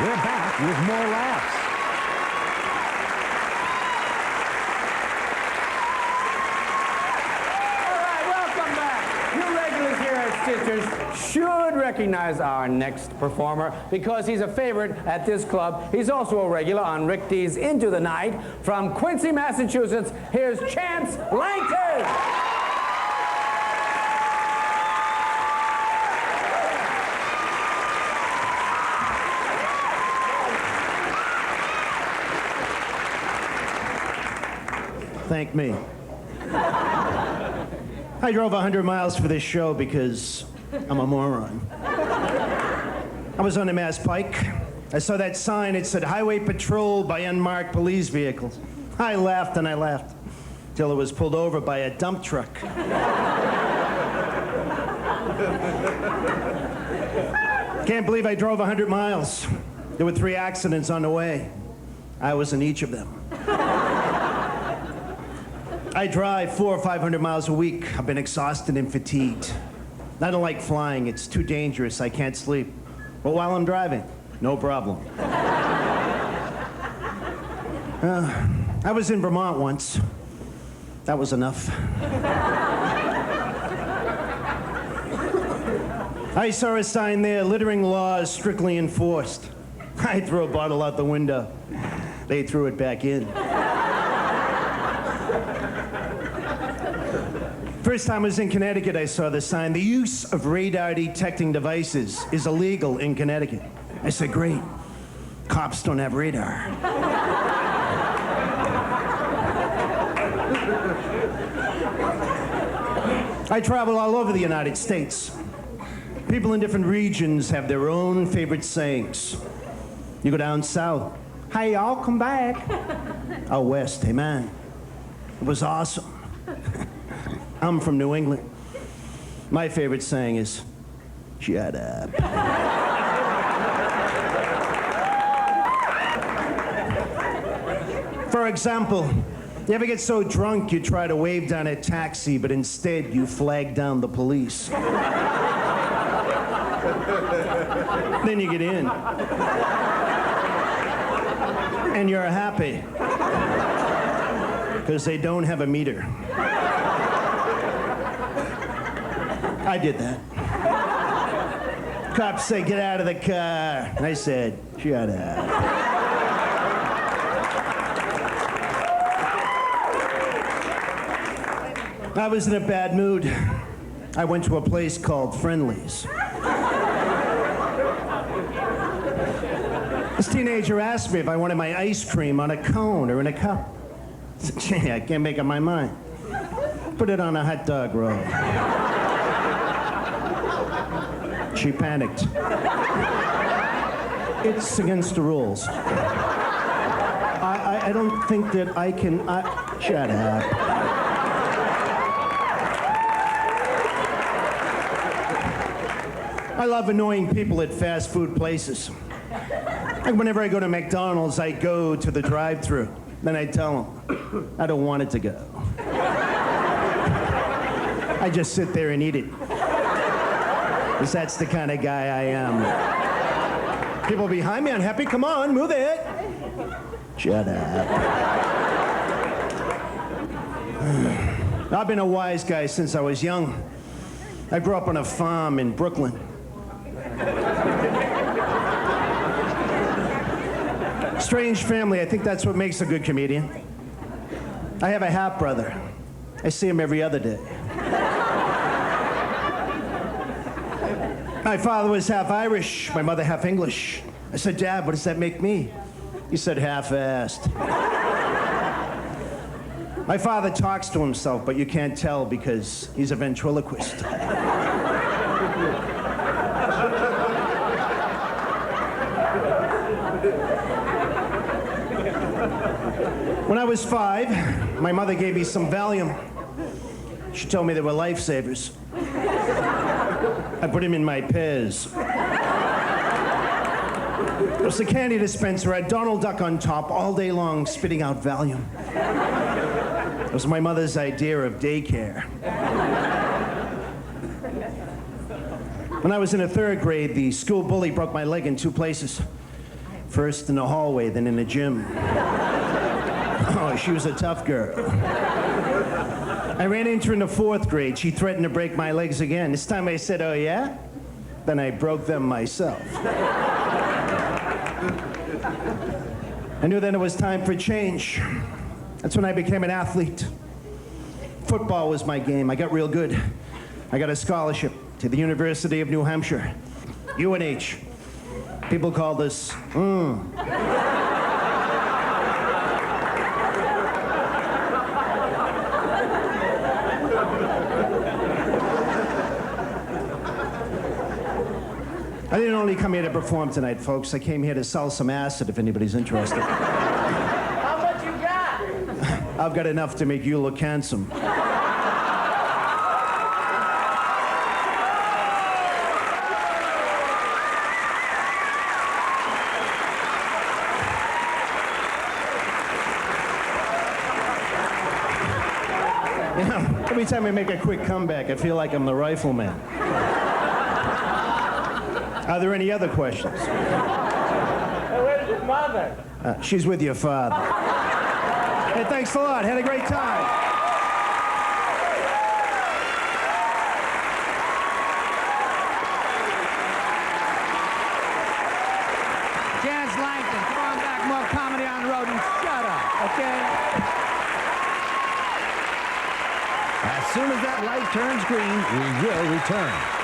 We're back with more laughs. Welcome back. You regulars here at Stitchers should recognize our next performer because he's a favorite at this club. He's also a regular on Rick D's Into the Night. From Quincy, Massachusetts, here's Chance Langton. Thank me. I drove 100 miles for this show because I'm a moron. I was on the Mass Pike. I saw that sign. It said, "Highway patrolled by unmarked police vehicles." I laughed and I laughed till it was pulled over by a dump truck. Can't believe I drove 100 miles. There were 3 accidents on the way. I was in each of them. I drive 400 or 500 miles a week. I've been exhausted and fatigued. I don't like flying. It's too dangerous. I can't sleep. But while I'm driving, no problem. I was in Vermont once. That was enough. I saw a sign there, "Littering laws strictly enforced." I threw a bottle out the window. They threw it back in. First time I was in Connecticut, I saw the sign, "The use of radar detecting devices is illegal in Connecticut." I said, "Great. Cops don't have radar." I travel all over the United States. People in different regions have their own favorite sayings. You go down south, "Hey, y'all, come back." Out west, "Hey, man, it was awesome." I'm from New England. My favorite saying is, "Shut up." For example, you ever get so drunk you try to wave down a taxi, but instead you flag down the police? Then you get in. And you're happy. Because they don't have a meter. I did that. Cops say, "Get out of the car." And I said, "Shut up." I was in a bad mood. I went to a place called Friendly's. This teenager asked me if I wanted my ice cream on a cone or in a cup. I said, "Gee, I can't make up my mind. Put it on a hot dog roll." She panicked. "It's against the rules. I don't think that I can..." Shut up. I love annoying people at fast food places. Like whenever I go to McDonald's, I go to the drive-thru. Then I tell them, I don't want it to go. I just sit there and eat it. Because that's the kind of guy I am. People behind me unhappy, "Come on, move it." Shut up. I've been a wise guy since I was young. I grew up on a farm in Brooklyn. Strange family. I think that's what makes a good comedian. I have a half brother. I see him every other day. My father was half Irish, my mother half English. I said, "Dad, what does that make me?" He said, "Half-assed." My father talks to himself, but you can't tell because he's a ventriloquist. When I was 5, my mother gave me some Valium. She told me they were lifesavers. I put them in my Pez. It was a candy dispenser, had Donald Duck on top all day long, spitting out Valium. It was my mother's idea of daycare. When I was in the 3rd grade, the school bully broke my leg in 2 places. First in the hallway, then in the gym. Oh, she was a tough girl. I ran into her in the 4th grade. She threatened to break my legs again. This time I said, oh yeah? Then I broke them myself. I knew then it was time for change. That's when I became an athlete. Football was my game. I got real good. I got a scholarship to the University of New Hampshire, UNH. People called us, I didn't only come here to perform tonight, folks. I came here to sell some acid, if anybody's interested. How much you got? I've got enough to make you look handsome. You know, every time I make a quick comeback, I feel like I'm the rifleman. Are there any other questions? Hey, where's your mother? She's with your father. Hey, thanks a lot. Had a great time. Chance Langton, come on back. More comedy on the road and shut up, okay? As soon as that light turns green, we will return.